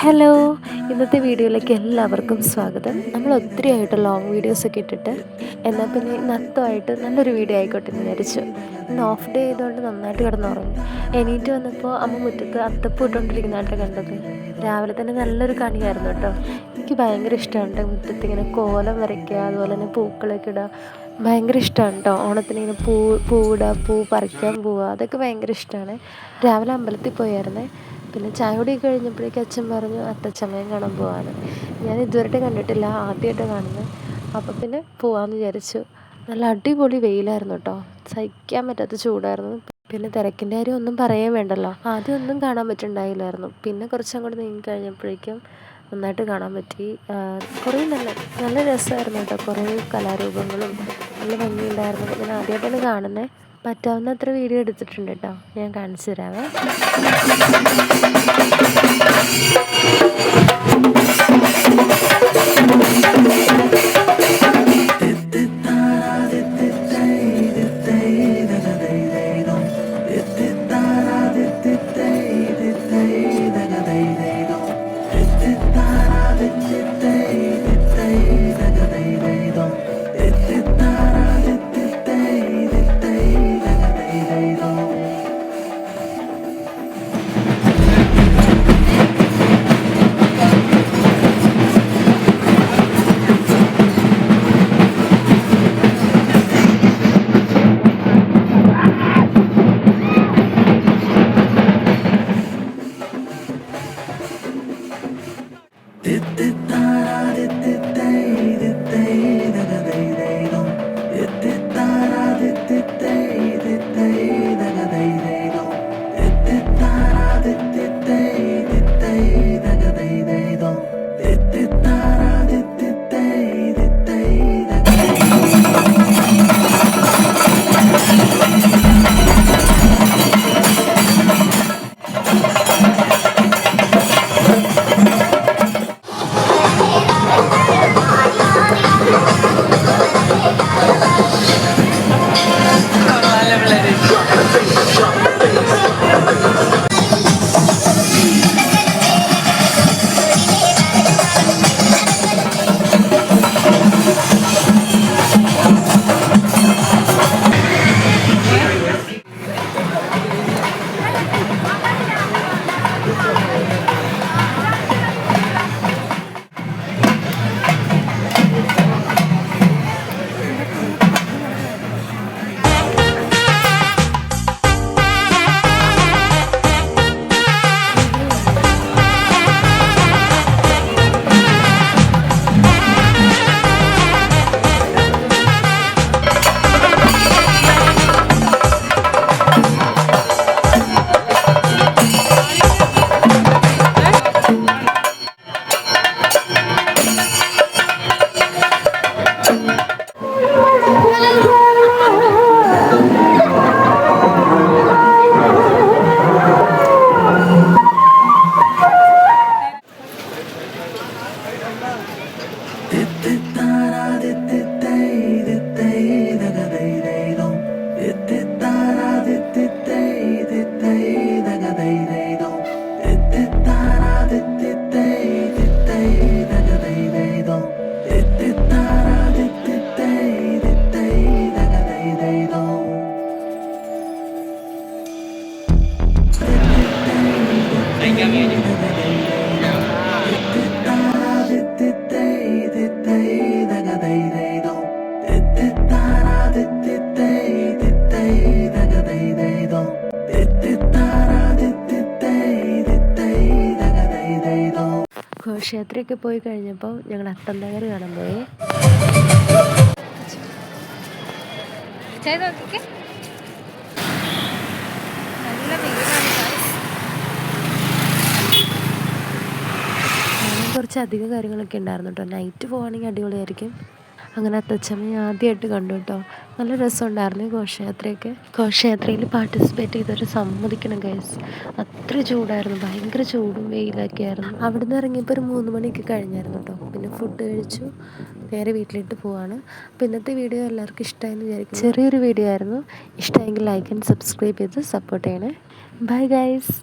Hello, ഇന്നത്തെ വീഡിയോയിലേക്ക് എല്ലാവർക്കും സ്വാഗതം. നമ്മൾ ഒത്തിരി ആയിട്ട് ലോങ് വീഡിയോസൊക്കെ ഇട്ടിട്ട്, എന്നാൽ പിന്നെ ഇന്ന് അത്തമായിട്ട് നല്ലൊരു വീഡിയോ ആയിക്കോട്ടെ എന്ന് വിചാരിച്ചു. ഇന്ന് ഓഫ് ഡേ ആയതുകൊണ്ട് നന്നായിട്ട് കിടന്നുറങ്ങി. എണീറ്റ് വന്നപ്പോൾ അമ്മ മുറ്റത്ത് അത്തപ്പൂ ഇട്ടുകൊണ്ടിരിക്കുന്നതായിട്ട് കണ്ടത്. രാവിലെ തന്നെ നല്ലൊരു കണിയായിരുന്നു കേട്ടോ. എനിക്ക് ഭയങ്കര ഇഷ്ടമാണ് കേട്ടോ മുറ്റത്ത് ഇങ്ങനെ കോലം വരയ്ക്കുക, അതുപോലെ തന്നെ പൂക്കളൊക്കെ ഇടുക. ഭയങ്കര ഇഷ്ടമാണ് കേട്ടോ. ഓണത്തിന് ഇങ്ങനെ പൂവിടുക, പൂ പറിക്കാൻ പോവുക, അതൊക്കെ ഭയങ്കര ഇഷ്ടമാണ്. രാവിലെ അമ്പലത്തിൽ പോയായിരുന്നേ. പിന്നെ ചായ കുടി കഴിഞ്ഞപ്പോഴേക്കും അച്ഛൻ പറഞ്ഞു അത്തച്ചമയം കാണാൻ പോവാണ്. ഞാൻ ഇതുവരെയായിട്ട് കണ്ടിട്ടില്ല, ആദ്യമായിട്ട് കാണുന്നത്. അപ്പോൾ പിന്നെ പോവാമെന്ന് വിചാരിച്ചു. നല്ല അടിപൊളി വെയിലായിരുന്നു കേട്ടോ, സഹിക്കാൻ പറ്റാത്ത ചൂടായിരുന്നു. പിന്നെ തിരക്കിൻ്റെ കാര്യം ഒന്നും പറയാൻ വേണ്ടല്ലോ. ആദ്യം ഒന്നും കാണാൻ പറ്റുന്നുണ്ടായില്ലായിരുന്നു. പിന്നെ കുറച്ചങ്ങോട്ട് നീങ്ങി കഴിഞ്ഞപ്പോഴേക്കും നന്നായിട്ട് കാണാൻ പറ്റി. കുറേ നല്ല നല്ല രസമായിരുന്നു കേട്ടോ. കുറേ കലാരൂപങ്ങളും നല്ല ഭംഗിയുണ്ടായിരുന്നു. ഞാൻ ആദ്യമായിട്ടാണ് കാണുന്നത്. പറ്റാവുന്ന അത്ര വീഡിയോ എടുത്തിട്ടുണ്ട് കേട്ടോ, ഞാൻ കാണിച്ചു തരാമേ. ഘോഷയാത്രയൊക്കെ പോയി കഴിഞ്ഞപ്പോൾ ഞങ്ങൾ അത്തന്തകർ കാണാൻ പോയി. കുറച്ച് അധികം കാര്യങ്ങളൊക്കെ ഉണ്ടായിരുന്നു കേട്ടോ. നൈറ്റ് പോവുകയാണെങ്കിൽ അടിപൊളിയായിരിക്കും. അങ്ങനെ അത്തച്ചമയം ആദ്യമായിട്ട് കണ്ടു കേട്ടോ. നല്ല രസമുണ്ടായിരുന്നു ഘോഷയാത്രയൊക്കെ. ഘോഷയാത്രയിൽ പാർട്ടിസിപ്പേറ്റ് ചെയ്തവർ സമ്മതിക്കണം ഗൈസ്. അത്ര ചൂടായിരുന്നു, ഭയങ്കര ചൂടും വെയിലൊക്കെ ആയിരുന്നു. അവിടെ നിന്ന് ഇറങ്ങിയപ്പോൾ ഒരു 3 മണിയൊക്കെ കഴിഞ്ഞായിരുന്നു കേട്ടോ. പിന്നെ ഫുഡ് കഴിച്ചു, നേരെ വീട്ടിലിട്ട് പോവാണ്. അപ്പോൾ ഇന്നത്തെ വീഡിയോ എല്ലാവർക്കും ഇഷ്ടമായെന്ന് വിചാരിക്കും. ചെറിയൊരു വീഡിയോ ആയിരുന്നു. ഇഷ്ടമായെങ്കിൽ ലൈക്ക് ആൻഡ് സബ്സ്ക്രൈബ് ചെയ്ത് സപ്പോർട്ട് ചെയ്യണേ. Bye guys.